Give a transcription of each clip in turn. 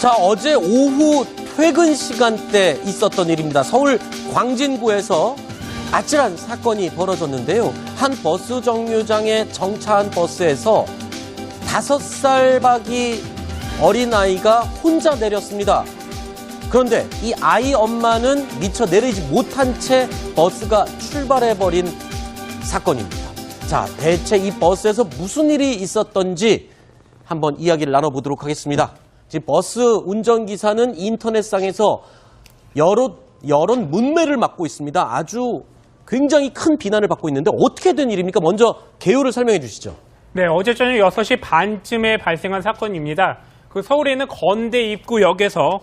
자, 어제 오후 퇴근 시간대 있었던 일입니다. 서울 광진구에서 아찔한 사건이 벌어졌는데요. 한 버스 정류장에 정차한 버스에서 5살 박이 어린아이가 혼자 내렸습니다. 그런데 이 아이 엄마는 미처 내리지 못한 채 버스가 출발해버린 사건입니다. 자, 대체 이 버스에서 무슨 일이 있었던지 한번 이야기를 나눠보도록 하겠습니다. 지금 버스 운전기사는 인터넷상에서 여론 문매를 맡고 있습니다. 아주 굉장히 큰 비난을 받고 있는데 어떻게 된 일입니까? 먼저 개요를 설명해 주시죠. 네, 어제 저녁 6시 반쯤에 발생한 사건입니다. 서울에 있는 건대 입구역에서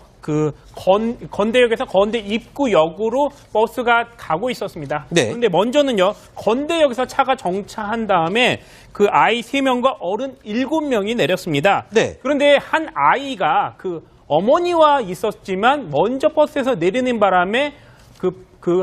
건대역에서 건대 입구역으로 버스가 가고 있었습니다. 네. 그런데 먼저는요, 건대역에서 차가 정차한 다음에 그 아이 3명과 어른 7명이 내렸습니다. 네. 그런데 한 아이가 어머니와 있었지만 먼저 버스에서 내리는 바람에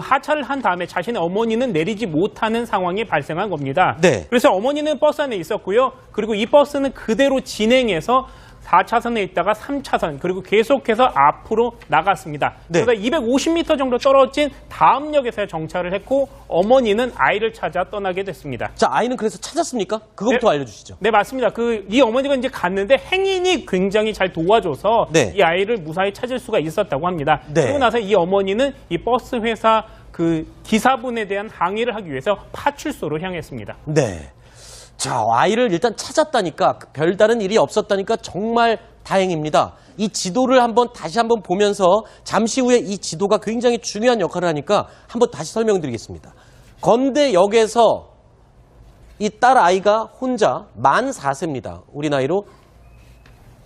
하차를 한 다음에 자신의 어머니는 내리지 못하는 상황이 발생한 겁니다. 네. 그래서 어머니는 버스 안에 있었고요. 그리고 이 버스는 그대로 진행해서 4차선에 있다가 3차선 그리고 계속해서 앞으로 나갔습니다. 네. 그러다 250m 정도 떨어진 다음 역에서 정차를 했고 어머니는 아이를 찾아 떠나게 됐습니다. 자, 아이는 그래서 찾았습니까? 그것부터 알려주시죠. 네, 맞습니다. 이 어머니가 이제 갔는데 행인이 굉장히 잘 도와줘서 네. 이 아이를 무사히 찾을 수가 있었다고 합니다. 네. 그리고 나서 이 어머니는 이 버스 회사 기사분에 대한 항의를 하기 위해서 파출소로 향했습니다. 네. 자, 아이를 일단 찾았다니까, 별다른 일이 없었다니까 정말 다행입니다. 이 지도를 다시 한번 보면서 잠시 후에 이 지도가 굉장히 중요한 역할을 하니까 한번 다시 설명드리겠습니다. 건대역에서 이 딸 아이가 혼자 만 4세입니다. 우리 나이로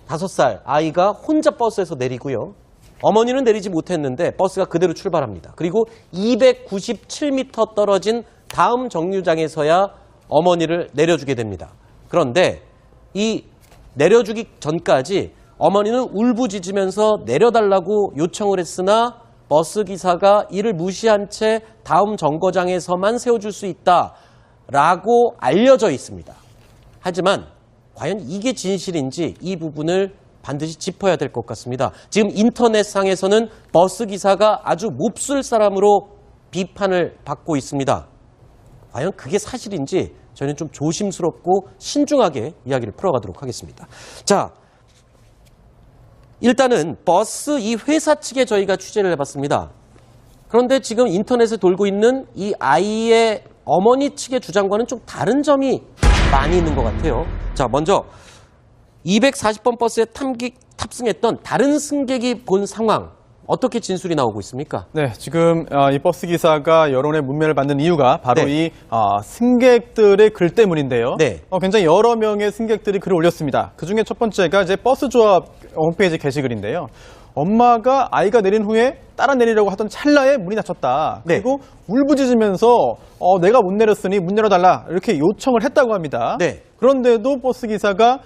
5살 아이가 혼자 버스에서 내리고요. 어머니는 내리지 못했는데 버스가 그대로 출발합니다. 그리고 297m 떨어진 다음 정류장에서야 어머니를 내려주게 됩니다. 그런데 이 내려주기 전까지 어머니는 울부짖으면서 내려달라고 요청을 했으나 버스기사가 이를 무시한 채 다음 정거장에서만 세워줄 수 있다라고 알려져 있습니다. 하지만 과연 이게 진실인지 이 부분을 반드시 짚어야 될 것 같습니다. 지금 인터넷상에서는 버스기사가 아주 몹쓸 사람으로 비판을 받고 있습니다. 과연 그게 사실인지 저는 좀 조심스럽고 신중하게 이야기를 풀어가도록 하겠습니다. 자, 일단은 버스 이 회사 측에 저희가 취재를 해봤습니다. 그런데 지금 인터넷에 돌고 있는 이 아이의 어머니 측의 주장과는 좀 다른 점이 많이 있는 것 같아요. 자, 먼저 240번 버스에 탑승했던 다른 승객이 본 상황, 어떻게 진술이 나오고 있습니까? 네, 지금 이 버스 기사가 여론의 문매를 받는 이유가 바로 네. 이 승객들의 글 때문인데요. 네. 굉장히 여러 명의 승객들이 글을 올렸습니다. 그중에 첫 번째가 이제 버스 조합 홈페이지 게시글인데요. 엄마가 아이가 내린 후에 따라 내리려고 하던 찰나에 문이 닫혔다. 네. 그리고 울부짖으면서 내가 못 내렸으니 문 열어달라 이렇게 요청을 했다고 합니다. 네. 그런데도 버스 기사가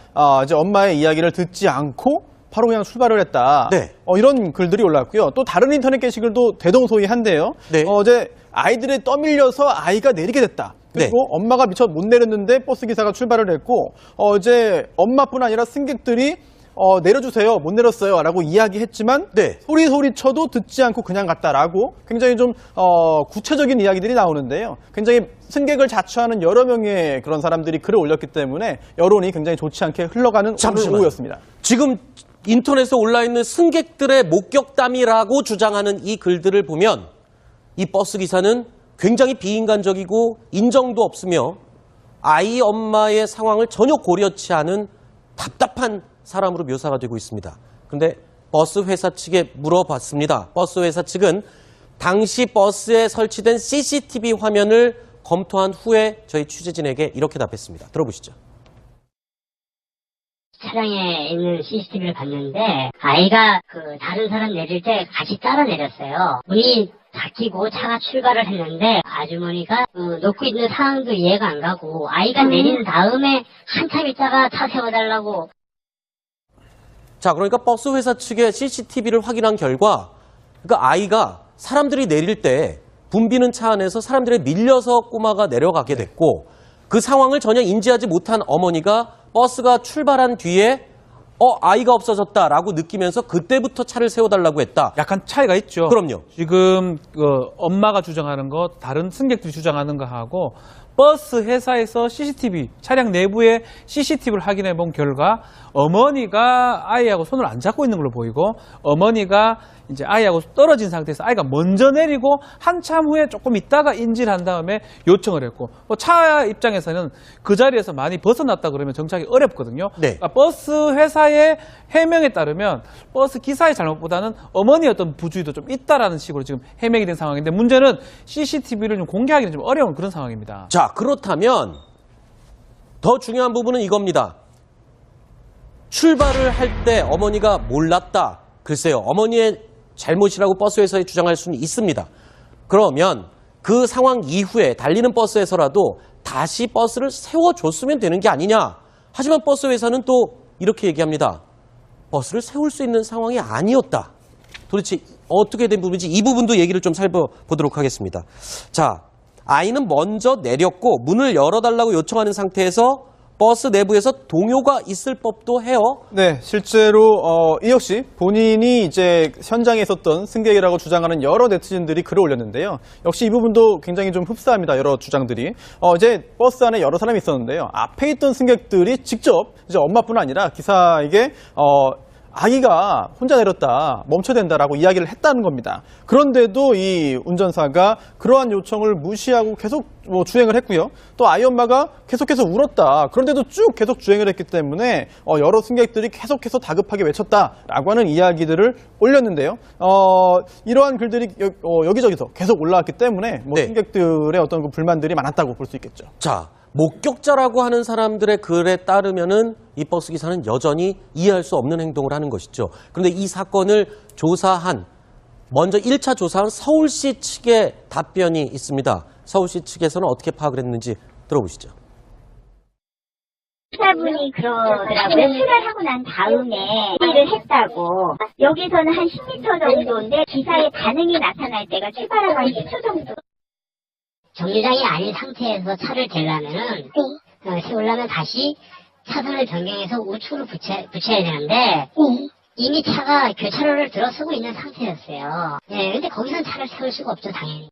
이제 엄마의 이야기를 듣지 않고 바로 그냥 출발을 했다. 네. 이런 글들이 올라왔고요. 또 다른 인터넷 게시글도 대동소이한데요. 네. 어제 아이들에 떠밀려서 아이가 내리게 됐다. 그리고 네. 엄마가 미처 못 내렸는데 버스 기사가 출발을 했고 어제 엄마뿐 아니라 승객들이 내려주세요. 못 내렸어요. 라고 이야기했지만 네. 소리 쳐도 듣지 않고 그냥 갔다라고 굉장히 좀 구체적인 이야기들이 나오는데요. 굉장히 승객을 자처하는 여러 명의 그런 사람들이 글을 올렸기 때문에 여론이 굉장히 좋지 않게 흘러가는 오늘 오후였습니다. 지금 인터넷에 올라있는 승객들의 목격담이라고 주장하는 이 글들을 보면 이 버스 기사는 굉장히 비인간적이고 인정도 없으며 아이 엄마의 상황을 전혀 고려치 않은 답답한 사람으로 묘사가 되고 있습니다. 그런데 버스 회사 측에 물어봤습니다. 버스 회사 측은 당시 버스에 설치된 CCTV 화면을 검토한 후에 저희 취재진에게 이렇게 답했습니다. 들어보시죠. 차량에 있는 CCTV를 봤는데 아이가 다른 사람 내릴 때 같이 따라 내렸어요. 문이 닫히고 차가 출발을 했는데 아주머니가 놓고 있는 상황도 이해가 안 가고 아이가 내린 다음에 한참 있다가 차 세워달라고. 자, 그러니까 버스 회사 측의 CCTV를 확인한 결과 그러니까 아이가 사람들이 내릴 때 붐비는 차 안에서 사람들에 밀려서 꼬마가 내려가게 됐고 그 상황을 전혀 인지하지 못한 어머니가 버스가 출발한 뒤에 아이가 없어졌다라고 느끼면서 그때부터 차를 세워달라고 했다. 약간 차이가 있죠. 그럼요. 지금 엄마가 주장하는 거, 다른 승객들이 주장하는 거하고 버스 회사에서 CCTV, 차량 내부에 CCTV를 확인해 본 결과 어머니가 아이하고 손을 안 잡고 있는 걸로 보이고 어머니가 이제 아이하고 떨어진 상태에서 아이가 먼저 내리고 한참 후에 조금 있다가 인지를 한 다음에 요청을 했고 차 입장에서는 그 자리에서 많이 벗어났다 그러면 정착이 어렵거든요. 네. 그러니까 버스 회사의 해명에 따르면 버스 기사의 잘못보다는 어머니의 어떤 부주의도 좀 있다라는 식으로 지금 해명이 된 상황인데 문제는 CCTV를 좀 공개하기는 좀 어려운 그런 상황입니다. 자, 그렇다면 더 중요한 부분은 이겁니다. 출발을 할 때 어머니가 몰랐다. 글쎄요, 어머니의 잘못이라고 버스회사에 주장할 수는 있습니다. 그러면 그 상황 이후에 달리는 버스에서라도 다시 버스를 세워줬으면 되는 게 아니냐. 하지만 버스회사는 또 이렇게 얘기합니다. 버스를 세울 수 있는 상황이 아니었다. 도대체 어떻게 된 부분인지 이 부분도 얘기를 좀 살펴보도록 하겠습니다. 자, 아이는 먼저 내렸고 문을 열어달라고 요청하는 상태에서 버스 내부에서 동요가 있을 법도 해요. 네, 실제로 이 역시 본인이 이제 현장에 있었던 승객이라고 주장하는 여러 네티즌들이 글을 올렸는데요. 역시 이 부분도 굉장히 좀 흡사합니다. 여러 주장들이. 이제 버스 안에 여러 사람이 있었는데요. 앞에 있던 승객들이 직접 이제 엄마뿐 아니라 기사에게 아기가 혼자 내렸다, 멈춰야 된다라고 이야기를 했다는 겁니다. 그런데도 이 운전사가 그러한 요청을 무시하고 계속 주행을 했고요. 또 아이 엄마가 계속해서 울었다. 그런데도 쭉 계속 주행을 했기 때문에 여러 승객들이 계속해서 다급하게 외쳤다라고 하는 이야기들을 올렸는데요. 이러한 글들이 여기저기서 계속 올라왔기 때문에 네. 승객들의 어떤 그 불만들이 많았다고 볼 수 있겠죠. 자, 목격자라고 하는 사람들의 글에 따르면은 이 버스 기사는 여전히 이해할 수 없는 행동을 하는 것이죠. 그런데 이 사건을 먼저 1차 조사한 서울시 측의 답변이 있습니다. 서울시 측에서는 어떻게 파악을 했는지 들어보시죠. 기사분이 그러더라고요. 출발하고 난 다음에 일을 했다고. 여기서는 한 10m 정도인데 기사의 반응이 나타날 때가 출발하고 한 10초 정도. 정류장이 아닌 상태에서 차를 대려면은 세우려면 다시 차선을 변경해서 우측으로 붙여야 되는데 이미 차가 교차로를 들어서고 있는 상태였어요. 근데 거기서는 차를 세울 수가 없죠, 당연히.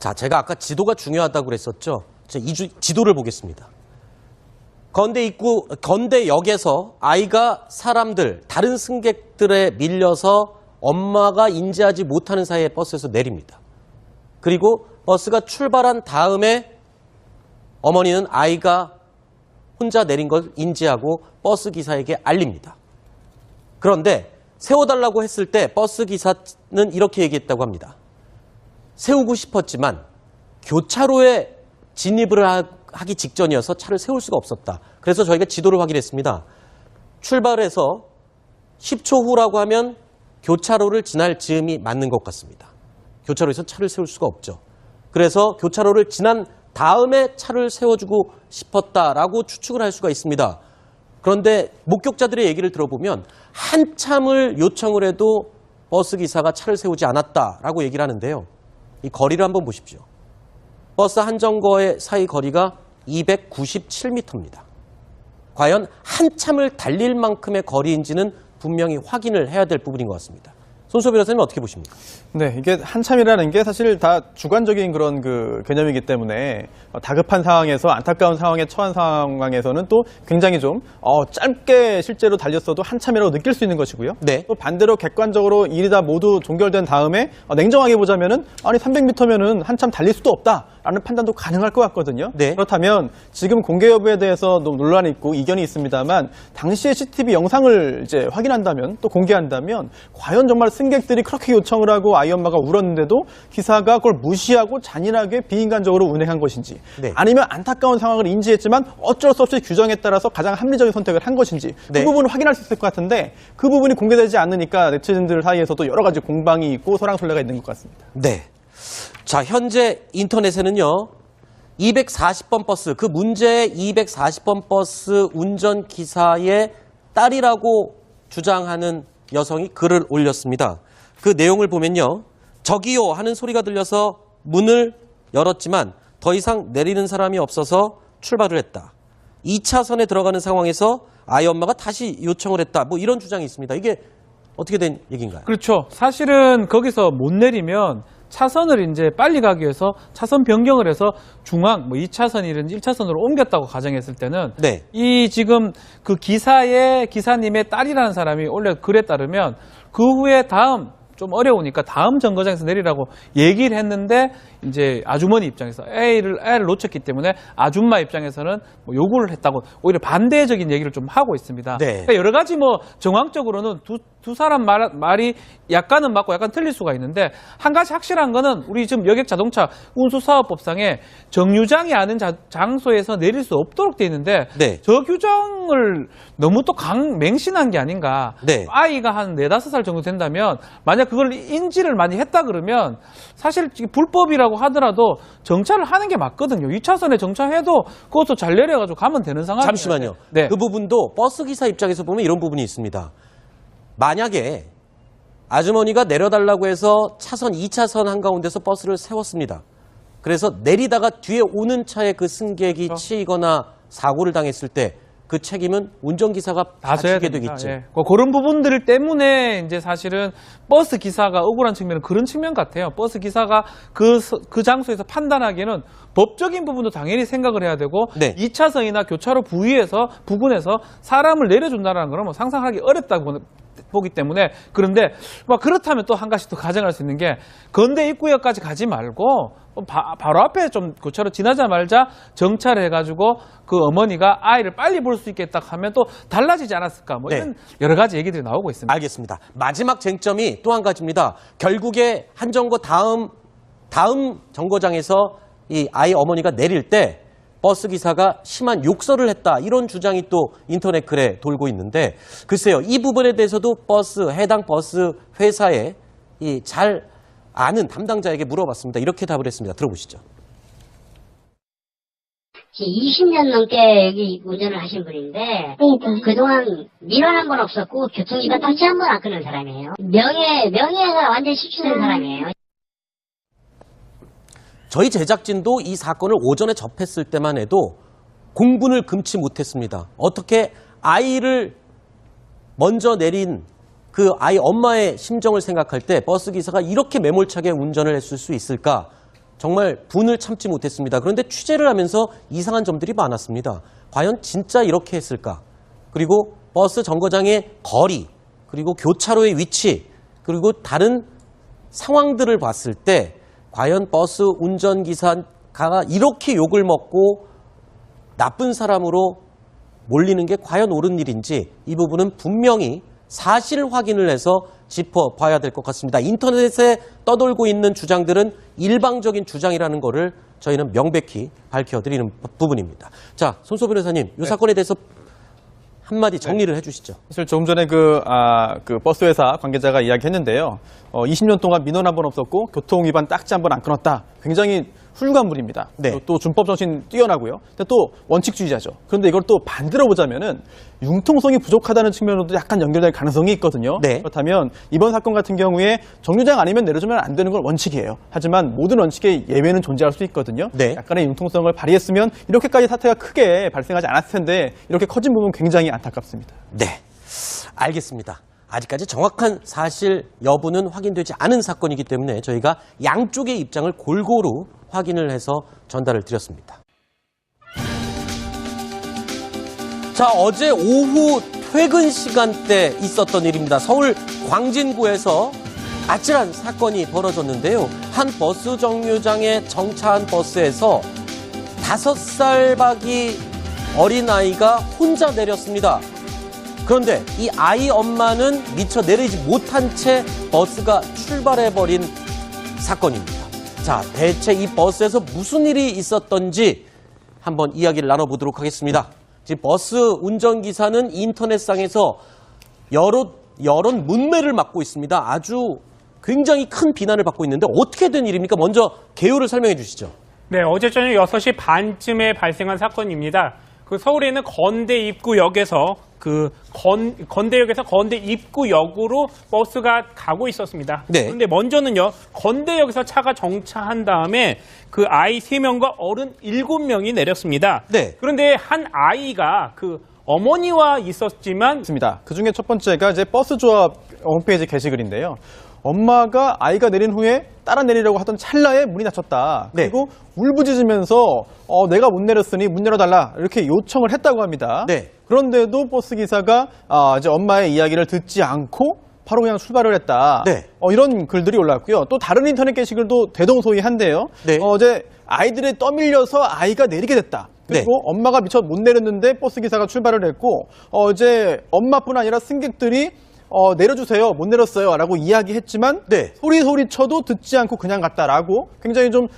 자, 제가 아까 지도가 중요하다고 그랬었죠. 지도를 보겠습니다. 건대역에서 아이가 다른 승객들에 밀려서 엄마가 인지하지 못하는 사이에 버스에서 내립니다. 그리고 버스가 출발한 다음에 어머니는 아이가 혼자 내린 걸 인지하고 버스 기사에게 알립니다. 그런데 세워달라고 했을 때 버스 기사는 이렇게 얘기했다고 합니다. 세우고 싶었지만 교차로에 진입을 하기 직전이어서 차를 세울 수가 없었다. 그래서 저희가 지도를 확인했습니다. 출발해서 10초 후라고 하면 교차로를 지날 즈음이 맞는 것 같습니다. 교차로에서 차를 세울 수가 없죠. 그래서 교차로를 지난 다음에 차를 세워주고 싶었다라고 추측을 할 수가 있습니다. 그런데 목격자들의 얘기를 들어보면 한참을 요청을 해도 버스 기사가 차를 세우지 않았다라고 얘기를 하는데요. 이 거리를 한번 보십시오. 버스 한 정거의 사이 거리가 297m입니다. 과연 한참을 달릴 만큼의 거리인지는 분명히 확인을 해야 될 부분인 것 같습니다. 손수호 변호사님 어떻게 보십니까? 네, 이게 한참이라는 게 사실 다 주관적인 그런 그 개념이기 때문에 다급한 상황에서 안타까운 상황에 처한 상황에서는 또 굉장히 좀 짧게 실제로 달렸어도 한참이라고 느낄 수 있는 것이고요. 네. 또 반대로 객관적으로 일이 다 모두 종결된 다음에 냉정하게 보자면은 아니 300m면은 한참 달릴 수도 없다라는 판단도 가능할 것 같거든요. 네. 그렇다면 지금 공개 여부에 대해서 논란이 있고 이견이 있습니다만 당시의 CCTV 영상을 이제 확인한다면 또 공개한다면 과연 정말 승객들이 그렇게 요청을 하고 아이 엄마가 울었는데도 기사가 그걸 무시하고 잔인하게 비인간적으로 운행한 것인지 네. 아니면 안타까운 상황을 인지했지만 어쩔 수 없이 규정에 따라서 가장 합리적인 선택을 한 것인지 네. 그 부분을 확인할 수 있을 것 같은데 그 부분이 공개되지 않으니까 네티즌들 사이에서도 여러 가지 공방이 있고 설랑설레가 있는 것 같습니다. 네. 자, 현재 인터넷에는요. 240번 버스, 그 문제의 240번 버스 운전기사의 딸이라고 주장하는 여성이 글을 올렸습니다. 그 내용을 보면요. 저기요 하는 소리가 들려서 문을 열었지만 더 이상 내리는 사람이 없어서 출발을 했다. 2차선에 들어가는 상황에서 아이 엄마가 다시 요청을 했다. 뭐 이런 주장이 있습니다. 이게 어떻게 된 얘기인가요? 그렇죠. 사실은 거기서 못 내리면 차선을 이제 빨리 가기 위해서 차선 변경을 해서 중앙, 뭐 2차선이든지 1차선으로 옮겼다고 가정했을 때는 네. 이 지금 그 기사님의 딸이라는 사람이 원래 글에 따르면 그 후에 다음 좀 어려우니까 다음 정거장에서 내리라고 얘기를 했는데 이제 아주머니 입장에서 애를 놓쳤기 때문에 아줌마 입장에서는 뭐 요구를 했다고 오히려 반대적인 얘기를 좀 하고 있습니다. 네. 그러니까 여러 가지 뭐 정황적으로는 두 사람 말이 약간은 맞고 약간 틀릴 수가 있는데 한 가지 확실한 거는 우리 지금 여객 자동차 운수사업법상에 정류장이 아닌 장소에서 내릴 수 없도록 돼 있는데 네. 저 규정을 너무 또 맹신한 게 아닌가. 네. 아이가 한 4-5살 정도 된다면 만약 그걸 인지를 많이 했다 그러면 사실 불법이라고 하더라도 정차를 하는 게 맞거든요. 2차선에 정차해도 그것도 잘 내려가지고 가면 되는 상황이에요. 잠시만요. 네. 그 부분도 버스 기사 입장에서 보면 이런 부분이 있습니다. 만약에 아주머니가 내려달라고 해서 차선 2차선 한가운데서 버스를 세웠습니다. 그래서 내리다가 뒤에 오는 차에 그 승객이 치이거나 사고를 당했을 때 그 책임은 운전기사가 다 져야 지게 됩니다. 되겠죠. 예. 그런 부분들 때문에 이제 사실은 버스 기사가 억울한 측면은 그런 측면 같아요. 버스 기사가 그 장소에서 판단하기에는 법적인 부분도 당연히 생각을 해야 되고 네. 2차선이나 교차로 부근에서 사람을 내려준다는 건 뭐 상상하기 어렵다고 보기 때문에 그런데 막 그렇다면 또 한 가지 또 가정할 수 있는 게 건대 입구역까지 가지 말고 바로 앞에 좀 교차로 지나자 말자 정차를 해가지고 그 어머니가 아이를 빨리 볼 수 있겠다 하면 또 달라지지 않았을까 뭐 네. 이런 여러 가지 얘기들이 나오고 있습니다. 알겠습니다. 마지막 쟁점이 또 한 가지입니다. 결국에 한정거 다음 정거장에서 이 아이 어머니가 내릴 때 버스 기사가 심한 욕설을 했다. 이런 주장이 또 인터넷 글에 돌고 있는데 글쎄요. 이 부분에 대해서도 해당 버스 회사에 이 잘 아는 담당자에게 물어봤습니다. 이렇게 답을 했습니다. 들어보시죠. 20년 넘게 여기 운전을 하신 분인데 네. 그동안 민원 한 번 없었고 교통위반 딱지 한 번 안 끊은 사람이에요. 명예가 완전히 실추된 사람이에요. 저희 제작진도 이 사건을 오전에 접했을 때만 해도 공분을 금치 못했습니다. 어떻게 아이를 먼저 내린 그 아이 엄마의 심정을 생각할 때 버스 기사가 이렇게 매몰차게 운전을 했을 수 있을까? 정말 분을 참지 못했습니다. 그런데 취재를 하면서 이상한 점들이 많았습니다. 과연 진짜 이렇게 했을까? 그리고 버스 정거장의 거리, 그리고 교차로의 위치, 그리고 다른 상황들을 봤을 때 과연 버스 운전기사가 이렇게 욕을 먹고 나쁜 사람으로 몰리는 게 과연 옳은 일인지 이 부분은 분명히 사실 확인을 해서 짚어봐야 될 것 같습니다. 인터넷에 떠돌고 있는 주장들은 일방적인 주장이라는 것을 저희는 명백히 밝혀드리는 부분입니다. 자, 손소 변호사님, 이 사건에 대해서 한마디 정리를 해주시죠. 사실 조금 전에 그 버스 회사 관계자가 이야기했는데요. 20년 동안 민원 한 번 없었고 교통위반 딱지 한 번 안 끊었다. 굉장히 훌륭한 분입니다. 네. 또 준법 정신 뛰어나고요. 근데 또 원칙주의자죠. 그런데 이걸 또 반대로 보자면은 융통성이 부족하다는 측면으로도 약간 연결될 가능성이 있거든요. 네. 그렇다면 이번 사건 같은 경우에 정류장 아니면 내려주면 안 되는 건 원칙이에요. 하지만 모든 원칙에 예외는 존재할 수 있거든요. 네. 약간의 융통성을 발휘했으면 이렇게까지 사태가 크게 발생하지 않았을 텐데 이렇게 커진 부분은 굉장히 안타깝습니다. 네, 알겠습니다. 아직까지 정확한 사실 여부는 확인되지 않은 사건이기 때문에 저희가 양쪽의 입장을 골고루 확인을 해서 전달을 드렸습니다. 자, 어제 오후 퇴근 시간대 있었던 일입니다. 서울 광진구에서 아찔한 사건이 벌어졌는데요. 한 버스 정류장에 정차한 버스에서 5살 박이 어린아이가 혼자 내렸습니다. 그런데 이 아이 엄마는 미처 내리지 못한 채 버스가 출발해버린 사건입니다. 자, 대체 이 버스에서 무슨 일이 있었던지 한번 이야기를 나눠보도록 하겠습니다. 지금 버스 운전기사는 인터넷상에서 여러 문매를 맡고 있습니다. 아주 굉장히 큰 비난을 받고 있는데 어떻게 된 일입니까? 먼저 개요를 설명해 주시죠. 네, 어제 저녁 6시 반쯤에 발생한 사건입니다. 그 서울에 있는 건대 입구역에서 건대역에서 건대 입구역으로 버스가 가고 있었습니다. 네. 그런데 먼저는요, 건대역에서 차가 정차한 다음에 그 아이 3명과 어른 7명이 내렸습니다. 네. 그런데 한 아이가 그 어머니와 있었지만 있습니다. 그 중에 첫 번째가 이제 버스 조합 홈페이지 게시글인데요. 엄마가 아이가 내린 후에 따라 내리려고 하던 찰나에 문이 닫혔다. 네. 그리고 울부짖으면서 내가 못 내렸으니 문 열어달라 이렇게 요청을 했다고 합니다. 네. 그런데도 버스 기사가 이제 엄마의 이야기를 듣지 않고 바로 그냥 출발을 했다. 네. 이런 글들이 올랐고요. 또 다른 인터넷 게시글도 대동소이한데요. 네. 어제 아이들에 떠밀려서 아이가 내리게 됐다. 그리고 네. 엄마가 미처 못 내렸는데 버스 기사가 출발을 했고 어제 엄마뿐 아니라 승객들이 내려주세요, 못 내렸어요 라고 이야기했지만 네. 소리 쳐도 듣지 않고 그냥 갔다라고 굉장히 좀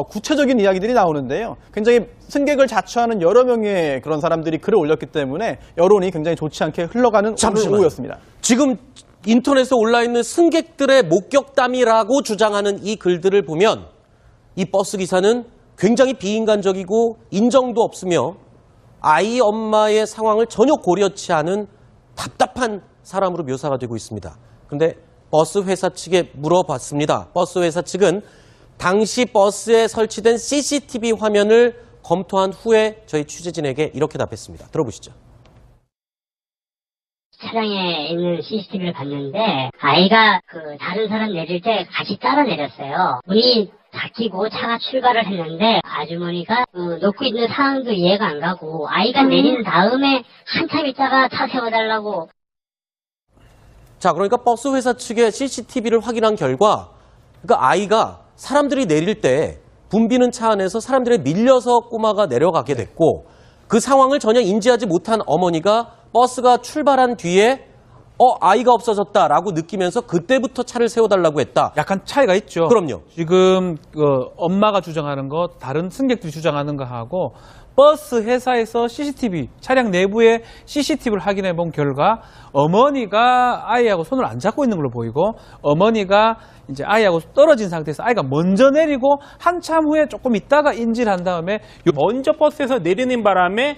구체적인 이야기들이 나오는데요. 굉장히 승객을 자처하는 여러 명의 그런 사람들이 글을 올렸기 때문에 여론이 굉장히 좋지 않게 흘러가는 오늘 잠시만요. 오후였습니다. 지금 인터넷에 올라있는 승객들의 목격담이라고 주장하는 이 글들을 보면 이 버스 기사는 굉장히 비인간적이고 인정도 없으며 아이 엄마의 상황을 전혀 고려치 않은 답답한 사람으로 묘사가 되고 있습니다. 그런데 버스 회사 측에 물어봤습니다. 버스 회사 측은 당시 버스에 설치된 CCTV 화면을 검토한 후에 저희 취재진에게 이렇게 답했습니다. 들어보시죠. 차량에 있는 CCTV를 봤는데 아이가 그 다른 사람 내릴 때 같이 따라 내렸어요. 문이 닫히고 차가 출발을 했는데 아주머니가 놓고 있는 상황도 이해가 안 가고 아이가 내린 다음에 한참 있다가 차 세워달라고. 자, 그러니까 버스 회사 측의 CCTV를 확인한 결과 그러니까 아이가 사람들이 내릴 때 붐비는 차 안에서 사람들에 밀려서 꼬마가 내려가게 됐고 그 상황을 전혀 인지하지 못한 어머니가 버스가 출발한 뒤에 아이가 없어졌다라고 느끼면서 그때부터 차를 세워달라고 했다. 약간 차이가 있죠. 그럼요. 지금 엄마가 주장하는 거, 다른 승객들이 주장하는 거하고 버스 회사에서 CCTV, 차량 내부에 CCTV를 확인해 본 결과 어머니가 아이하고 손을 안 잡고 있는 걸로 보이고 어머니가 이제 아이하고 떨어진 상태에서 아이가 먼저 내리고 한참 후에 조금 있다가 인지를 한 다음에 먼저 버스에서 내리는 바람에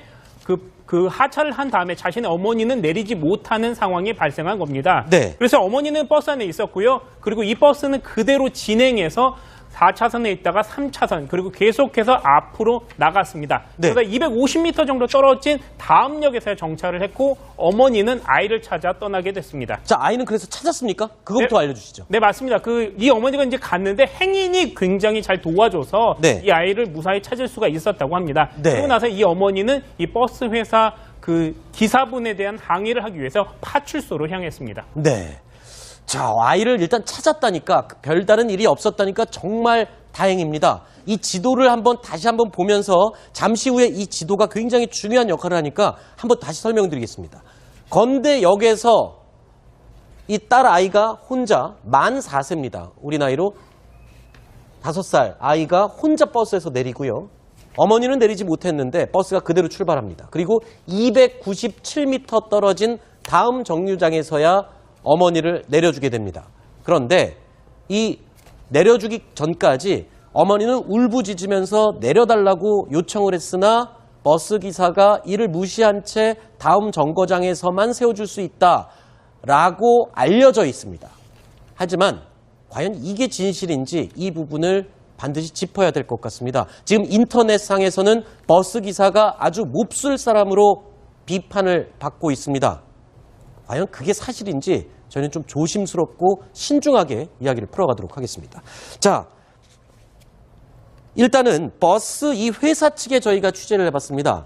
그 하차를 한 다음에 자신의 어머니는 내리지 못하는 상황이 발생한 겁니다. 네. 그래서 어머니는 버스 안에 있었고요. 그리고 이 버스는 그대로 진행해서 4차선에 있다가 3차선 그리고 계속해서 앞으로 나갔습니다. 네. 그래서 250m 정도 떨어진 다음 역에서 정차를 했고 어머니는 아이를 찾아 떠나게 됐습니다. 자, 아이는 그래서 찾았습니까? 그것부터 네. 알려주시죠. 네, 맞습니다. 이 어머니가 이제 갔는데 행인이 굉장히 잘 도와줘서 네. 이 아이를 무사히 찾을 수가 있었다고 합니다. 네. 그리고 나서 이 어머니는 이 버스 회사 그 기사분에 대한 항의를 하기 위해서 파출소로 향했습니다. 네. 자, 아이를 일단 찾았다니까 별다른 일이 없었다니까 정말 다행입니다. 이 지도를 다시 한번 보면서 잠시 후에 이 지도가 굉장히 중요한 역할을 하니까 한번 다시 설명드리겠습니다. 건대역에서 이 딸 아이가 혼자 만 4세입니다. 우리 나이로 5살 아이가 혼자 버스에서 내리고요. 어머니는 내리지 못했는데 버스가 그대로 출발합니다. 그리고 297m 떨어진 다음 정류장에서야 어머니를 내려주게 됩니다. 그런데 이 내려주기 전까지 어머니는 울부짖으면서 내려달라고 요청을 했으나 버스 기사가 이를 무시한 채 다음 정거장에서만 세워줄 수 있다라고 알려져 있습니다. 하지만 과연 이게 진실인지 이 부분을 반드시 짚어야 될 것 같습니다. 지금 인터넷상에서는 버스 기사가 아주 몹쓸 사람으로 비판을 받고 있습니다. 과연 그게 사실인지 저희는 좀 조심스럽고 신중하게 이야기를 풀어가도록 하겠습니다. 자, 일단은 버스 이 회사 측에 저희가 취재를 해봤습니다.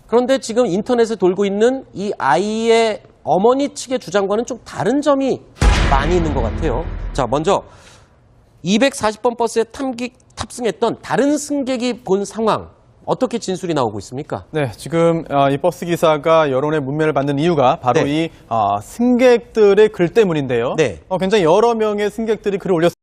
그런데 지금 인터넷에 돌고 있는 이 아이의 어머니 측의 주장과는 좀 다른 점이 많이 있는 것 같아요. 자, 먼저 240번 버스에 탑승했던 다른 승객이 본 상황 어떻게 진술이 나오고 있습니까? 네, 지금 이 버스 기사가 여론의 문매를 받는 이유가 바로 네. 이 승객들의 글 때문인데요. 네. 굉장히 여러 명의 승객들이 글을 올렸습니다.